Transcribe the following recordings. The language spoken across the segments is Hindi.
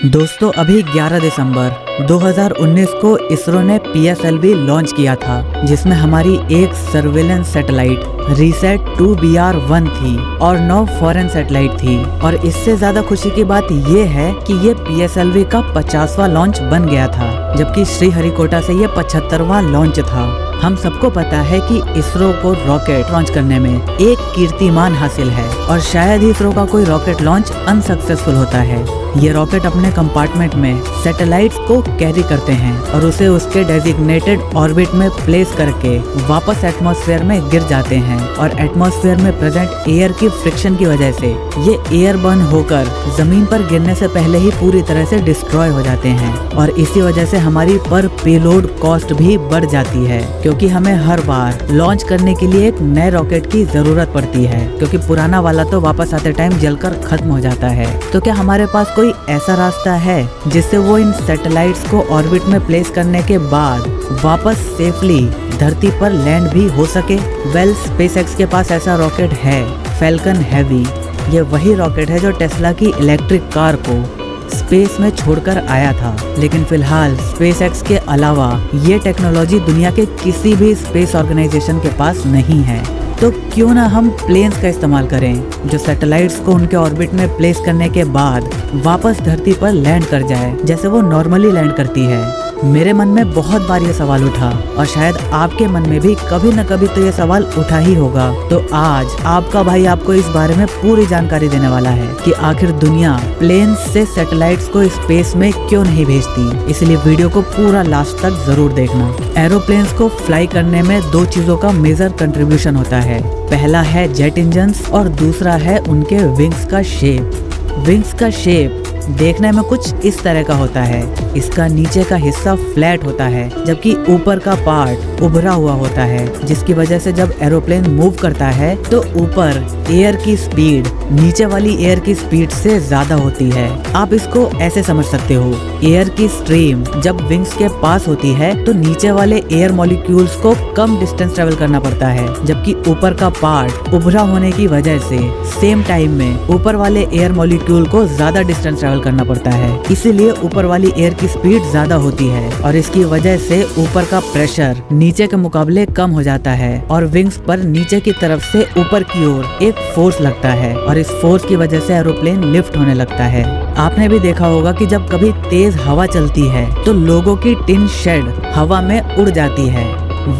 दोस्तों अभी 11 दिसंबर 2019 को इसरो ने PSLV लॉन्च किया था, जिसमें हमारी एक सर्वेलेंस सैटेलाइट रिसेट 2BR1 थी और 9 फॉरेन सैटेलाइट थी। और इससे ज्यादा खुशी की बात ये है कि ये PSLV का 50वां लॉन्च बन गया था, जबकि श्रीहरिकोटा से ये 75वां लॉन्च था। हम सबको पता है कि इसरो को रॉकेट लॉन्च करने में एक कीर्तिमान हासिल है और शायद ही इसरो का कोई रॉकेट लॉन्च अनसक्सेसफुल होता है। ये रॉकेट अपने कंपार्टमेंट में सैटेलाइट्स को कैरी करते हैं और उसे उसके डेजिग्नेटेड ऑर्बिट में प्लेस करके वापस एटमॉस्फेयर में गिर जाते हैं। और एटमॉस्फेयर में प्रेजेंट एयर की फ्रिक्शन की वजह से ये एयर बर्न होकर जमीन पर गिरने से पहले ही पूरी तरह से डिस्ट्रॉय हो जाते हैं। और इसी वजह से हमारी पर पेलोड कॉस्ट भी बढ़ जाती है, क्योंकि हमें हर बार लॉन्च करने के लिए एक नए रॉकेट की जरूरत पड़ती है, क्योंकि पुराना वाला तो वापस आते टाइम जलकर खत्म हो जाता है। तो क्या हमारे पास कोई ऐसा रास्ता है जिससे वो इन सैटेलाइट्स को ऑर्बिट में प्लेस करने के बाद वापस सेफली धरती पर लैंड भी हो सके? वेल, स्पेसएक्स के पास ऐसा रॉकेट है, फैल्कन हेवी। ये वही रॉकेट है जो टेस्ला की इलेक्ट्रिक कार को स्पेस में छोड़कर आया था। लेकिन फिलहाल स्पेसएक्स के अलावा ये टेक्नोलॉजी दुनिया के किसी भी स्पेस ऑर्गेनाइजेशन के पास नहीं है। तो क्यों ना हम प्लेन्स का इस्तेमाल करें जो सैटेलाइट्स को उनके ऑर्बिट में प्लेस करने के बाद वापस धरती पर लैंड कर जाए, जैसे वो नॉर्मली लैंड करती है। मेरे मन में बहुत बार ये सवाल उठा और शायद आपके मन में भी कभी न कभी तो ये सवाल उठा ही होगा। तो आज आपका भाई आपको इस बारे में पूरी जानकारी देने वाला है कि आखिर दुनिया प्लेन्स से सैटेलाइट्स को स्पेस में क्यों नहीं भेजती। इसलिए वीडियो को पूरा लास्ट तक जरूर देखना। एरोप्लेन्स को फ्लाई करने में दो चीजों का मेजर कंट्रीब्यूशन होता है। पहला है जेट इंजन्स और दूसरा है उनके विंग्स का शेप। विंग्स का शेप देखने में कुछ इस तरह का होता है। इसका नीचे का हिस्सा फ्लैट होता है, जबकि ऊपर का पार्ट उभरा हुआ होता है, जिसकी वजह से जब एरोप्लेन मूव करता है तो ऊपर एयर की स्पीड नीचे वाली एयर की स्पीड से ज्यादा होती है। आप इसको ऐसे समझ सकते हो, एयर की स्ट्रीम जब विंग्स के पास होती है तो नीचे वाले एयर मॉलिक्यूल्स को कम डिस्टेंस ट्रेवल करना पड़ता है, जबकि ऊपर का पार्ट उभरा होने की वजह से सेम टाइम में ऊपर वाले एयर मॉलिक्यूल को ज्यादा डिस्टेंस ट्रेवल करना पड़ता है। इसीलिए ऊपर वाली एयर की स्पीड ज्यादा होती है और इसकी वजह से ऊपर का प्रेशर नीचे के मुकाबले कम हो जाता है और विंग्स पर नीचे की तरफ से ऊपर की ओर एक फोर्स लगता है और इस फोर्स की वजह से एरोप्लेन लिफ्ट होने लगता है। आपने भी देखा होगा कि जब कभी तेज हवा चलती है तो लोगों की टिन शेड हवा में उड़ जाती है,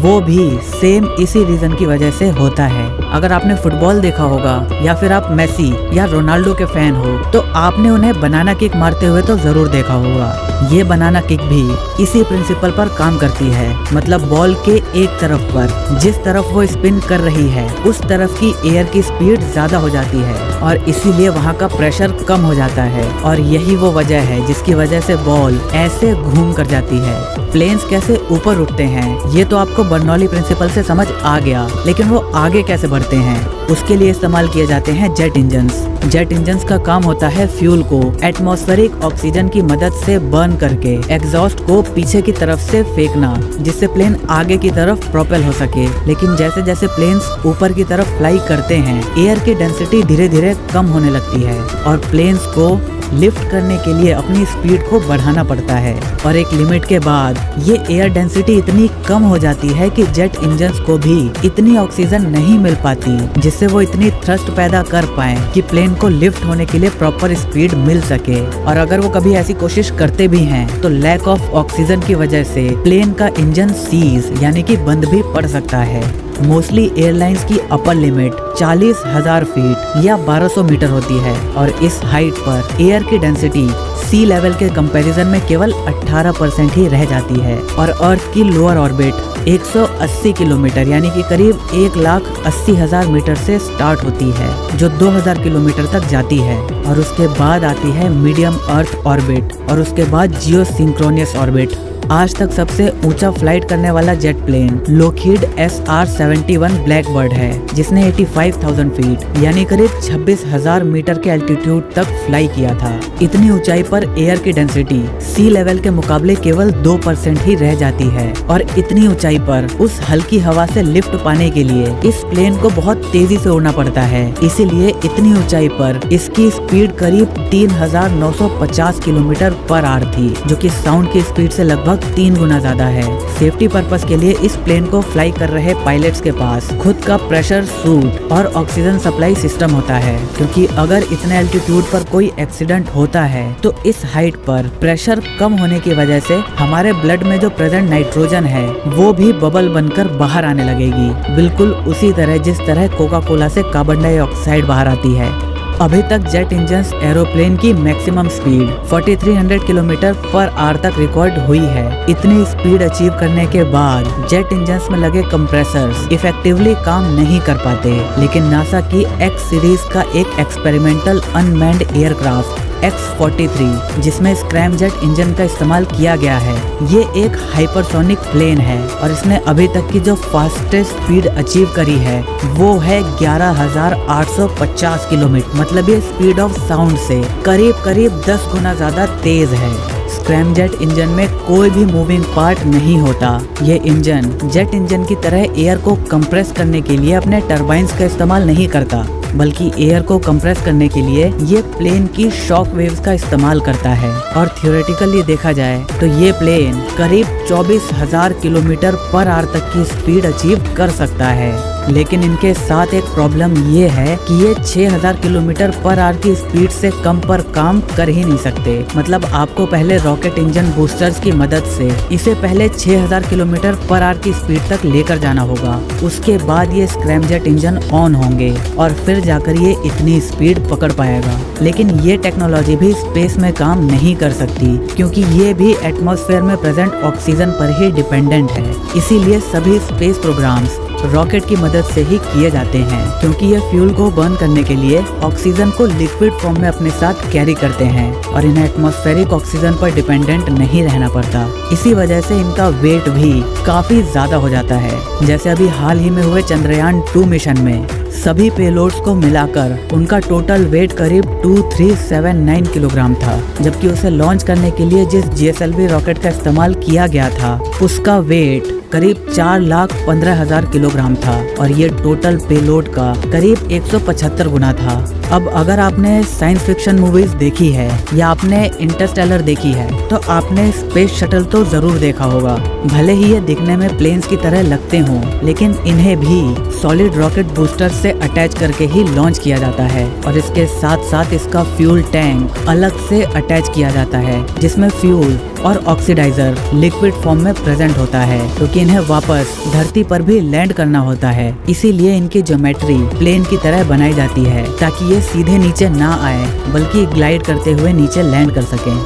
वो भी सेम इसी रीजन की वजह से होता है। अगर आपने फुटबॉल देखा होगा या फिर आप मेसी या रोनाल्डो के फैन हो तो आपने उन्हें बनाना किक मारते हुए तो जरूर देखा होगा। ये बनाना किक भी इसी प्रिंसिपल पर काम करती है, मतलब बॉल के एक तरफ पर जिस तरफ वो स्पिन कर रही है उस तरफ की एयर की स्पीड ज्यादा हो जाती है और इसीलिए वहाँ का प्रेशर कम हो जाता है। और यही वो वजह है जिसकी वजह से बॉल ऐसे घूम कर जाती है। प्लेन्स कैसे ऊपर उठते हैं ये तो आपको बर्नौली प्रिंसिपल से समझ आ गया, लेकिन वो आगे कैसे बढ़ते हैं उसके लिए इस्तेमाल किए जाते हैं जेट इंजन्स। जेट इंजन्स का काम होता है फ्यूल को एटमॉस्फेरिक ऑक्सीजन की मदद से बर्न करके एग्जॉस्ट को पीछे की तरफ से फेंकना, जिससे प्लेन आगे की तरफ प्रोपेल हो सके। लेकिन जैसे जैसे प्लेन्स ऊपर की तरफ फ्लाई करते हैं एयर की डेंसिटी धीरे धीरे कम होने लगती है और प्लेन्स को लिफ्ट करने के लिए अपनी स्पीड को बढ़ाना पड़ता है। और एक लिमिट के बाद ये एयर डेंसिटी इतनी कम हो जाती है कि जेट इंजन्स को भी इतनी ऑक्सीजन नहीं मिल पाती जिससे वो इतनी थ्रस्ट पैदा कर पाए कि प्लेन को लिफ्ट होने के लिए प्रॉपर स्पीड मिल सके। और अगर वो कभी ऐसी कोशिश करते भी हैं तो लैक ऑफ ऑक्सीजन की वजह से प्लेन का इंजन सीज यानी कि बंद भी पड़ सकता है। मोस्टली एयरलाइंस की अपर लिमिट 40,000 फीट या 1200 मीटर होती है और इस हाइट पर एयर की डेंसिटी सी लेवल के कंपैरिजन में केवल 18% ही रह जाती है। और अर्थ की लोअर ऑर्बिट 180 किलोमीटर यानी कि करीब 1,80,000 मीटर से स्टार्ट होती है, जो 2000 किलोमीटर तक जाती है। और उसके बाद आती है मीडियम अर्थ ऑर्बिट और उसके बाद जियो सिंक्रोनियस ऑर्बिट। आज तक सबसे ऊंचा फ्लाइट करने वाला जेट प्लेन लोकहीड SR-71 ब्लैकबर्ड है, जिसने 85,000 फीट यानी करीब 26,000 मीटर के एल्टीट्यूड तक फ्लाई किया था। इतनी ऊंचाई पर एयर की डेंसिटी सी लेवल के मुकाबले केवल 2% ही रह जाती है और इतनी ऊंचाई पर उस हल्की हवा से लिफ्ट पाने के लिए इस प्लेन को बहुत तेजी से उड़ना पड़ता है। इसीलिए इतनी ऊंचाई पर इसकी स्पीड करीब 3,950 किलोमीटर पर आवर थी, जो कि साउंड की स्पीड से लगभग 3 गुना ज्यादा है। सेफ्टी पर्पस के लिए इस प्लेन को फ्लाई कर रहे पायलट्स के पास खुद का प्रेशर सूट और ऑक्सीजन सप्लाई सिस्टम होता है, क्योंकि अगर इतने एल्टीट्यूड पर कोई एक्सीडेंट होता है तो इस हाइट पर प्रेशर कम होने की वजह से हमारे ब्लड में जो प्रेजेंट नाइट्रोजन है वो भी बबल बनकर बाहर आने लगेगी, बिल्कुल उसी तरह जिस तरह कोका कोला से कार्बन डाइऑक्साइड बाहर आती है। अभी तक जेट इंजन्स एरोप्लेन की maximum speed 4300 kilometre per hour तक रिकॉर्ड हुई है। इतनी स्पीड अचीव करने के बाद जेट इंजन्स में लगे कंप्रेसर्स इफेक्टिवली काम नहीं कर पाते, लेकिन नासा की एक्स सीरीज का एक एक्सपेरिमेंटल अनमैन्ड एयरक्राफ्ट X-43 जिसमें स्क्रैमजेट इंजन का इस्तेमाल किया गया है, ये एक हाइपरसोनिक प्लेन है और इसने अभी तक की जो फास्टेस्ट स्पीड अचीव करी है वो है 11,850 किलोमीटर। मतलब ये स्पीड ऑफ साउंड से करीब 10 गुना ज्यादा तेज है। स्क्रैमजेट इंजन में कोई भी मूविंग पार्ट नहीं होता। ये इंजन जेट इंजन की तरह एयर को कंप्रेस करने के लिए अपने टरबाइन्स का इस्तेमाल नहीं करता, बल्कि एयर को कंप्रेस करने के लिए ये प्लेन की शॉक वेव्स का इस्तेमाल करता है। और थियोरेटिकली देखा जाए तो ये प्लेन करीब 24,000 किलोमीटर पर आवर तक की स्पीड अचीव कर सकता है। लेकिन इनके साथ एक प्रॉब्लम ये है कि ये 6,000 किलोमीटर पर आवर की स्पीड से कम पर काम कर ही नहीं सकते। मतलब आपको पहले रॉकेट इंजन बूस्टर्स की मदद से इसे पहले 6,000 किलोमीटर पर आवर की स्पीड तक लेकर जाना होगा, उसके बाद ये स्क्रैमजेट इंजन ऑन होंगे और फिर जाकर ये इतनी स्पीड पकड़ पाएगा। लेकिन ये टेक्नोलॉजी भी स्पेस में काम नहीं कर सकती, क्योंकि ये भी एटमॉस्फेयर में प्रेजेंट ऑक्सीजन पर ही डिपेंडेंट है। इसीलिए सभी स्पेस प्रोग्राम्स रॉकेट की मदद से ही किए जाते हैं, क्योंकि ये फ्यूल को बर्न करने के लिए ऑक्सीजन को लिक्विड फॉर्म में अपने साथ कैरी करते हैं और इन्हें एटमॉस्फेरिक ऑक्सीजन पर डिपेंडेंट नहीं रहना पड़ता। इसी वजह से इनका वेट भी काफी ज्यादा हो जाता है। जैसे अभी हाल ही में हुए चंद्रयान 2 मिशन में सभी पेलोड्स को मिलाकर उनका टोटल वेट करीब 2379 किलोग्राम था, जबकि उसे लॉन्च करने के लिए जिस GSLV रॉकेट का इस्तेमाल किया गया था उसका वेट करीब 4,15,000 किलोग्राम था और ये टोटल पेलोड का करीब 175 गुना था। अब अगर आपने साइंस फिक्शन मूवीज देखी है या आपने इंटरस्टेलर देखी है तो आपने स्पेस शटल तो जरूर देखा होगा। भले ही ये दिखने में प्लेन्स की तरह लगते हों, लेकिन इन्हें भी सॉलिड रॉकेट बूस्टर से अटैच करके ही लॉन्च किया जाता है और इसके साथ साथ इसका फ्यूल टैंक अलग से अटैच किया जाता है, जिसमें फ्यूल और ऑक्सीडाइजर लिक्विड फॉर्म में प्रेजेंट होता है, क्योंकि इन्हें वापस धरती पर भी लैंड करना होता है। इसीलिए इनकी ज्योमेट्री प्लेन की तरह बनाई जाती है ताकि ये सीधे नीचे ना आए, बल्कि ग्लाइड करते हुए नीचे लैंड कर सकें।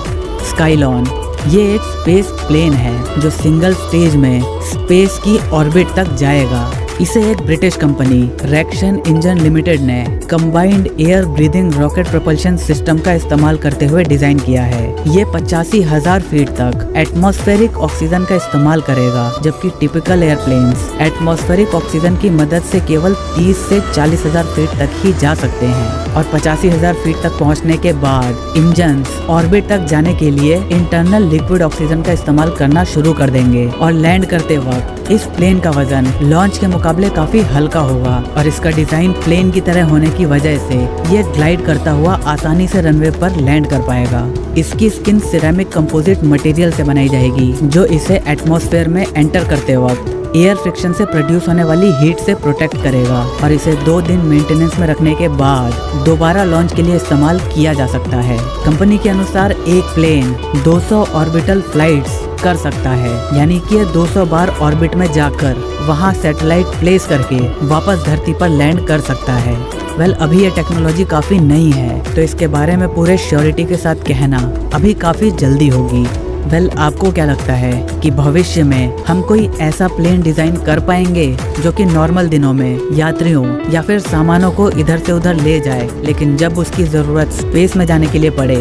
स्काईलॉन ये एक स्पेस प्लेन है जो सिंगल स्टेज में स्पेस की ऑर्बिट तक जाएगा। इसे एक ब्रिटिश कंपनी रेक्शन इंजन लिमिटेड ने combined air breathing rocket propulsion system का इस्तेमाल करते हुए डिजाइन किया है। ये 85,000 फीट तक एटमॉस्फेरिक ऑक्सीजन का इस्तेमाल करेगा, जबकि टिपिकल एयरप्लेन्स एटमॉस्फेरिक ऑक्सीजन की मदद से केवल 30 से 40,000 फीट तक ही जा सकते हैं और 85,000 फीट तक पहुंचने के बाद इंजन्स ऑर्बिट तक जाने के लिए इंटरनल लिक्विड ऑक्सीजन का इस्तेमाल करना शुरू कर देंगे और लैंड करते वक्त इस प्लेन का वजन लॉन्च के मुकाबले काफी हल्का होगा और इसका डिजाइन प्लेन की तरह होने की वजह से ये ग्लाइड करता हुआ आसानी से रनवे पर लैंड कर पाएगा। इसकी स्किन सिरेमिक कंपोजिट मटेरियल से बनाई जाएगी, जो इसे एटमॉस्फेयर में एंटर करते वक्त एयर फ्रिक्शन से प्रोड्यूस होने वाली हीट से प्रोटेक्ट करेगा और इसे 2 दिन मेंटेनेंस में रखने के बाद दोबारा लॉन्च के लिए इस्तेमाल किया जा सकता है। कंपनी के अनुसार एक प्लेन 200 ऑर्बिटल फ्लाइट्स कर सकता है, यानी कि 200 बार ऑर्बिट में जाकर वहां सैटेलाइट प्लेस करके वापस धरती पर लैंड कर सकता है। अभी ये टेक्नोलॉजी काफी नई है, तो इसके बारे में पूरे श्योरिटी के साथ कहना अभी काफी जल्दी होगी। आपको क्या लगता है कि भविष्य में हम कोई ऐसा प्लेन डिजाइन कर पाएंगे जो कि नॉर्मल दिनों में यात्रियों या फिर सामानों को इधर से उधर ले जाए, लेकिन जब उसकी जरूरत स्पेस में जाने के लिए पड़े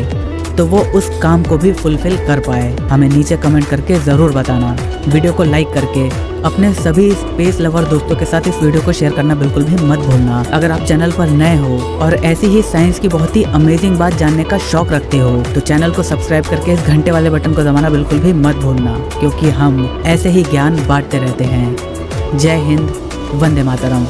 तो वो उस काम को भी फुलफिल कर पाए। हमें नीचे कमेंट करके जरूर बताना। वीडियो को लाइक करके अपने सभी स्पेस लवर दोस्तों के साथ इस वीडियो को शेयर करना बिल्कुल भी मत भूलना। अगर आप चैनल पर नए हो और ऐसी ही साइंस की बहुत ही अमेजिंग बात जानने का शौक रखते हो तो चैनल को सब्सक्राइब करके इस घंटे वाले बटन को दबाना बिल्कुल भी मत भूलना, क्योंकि हम ऐसे ही ज्ञान बांटते रहते हैं। जय हिंद, वंदे मातरम।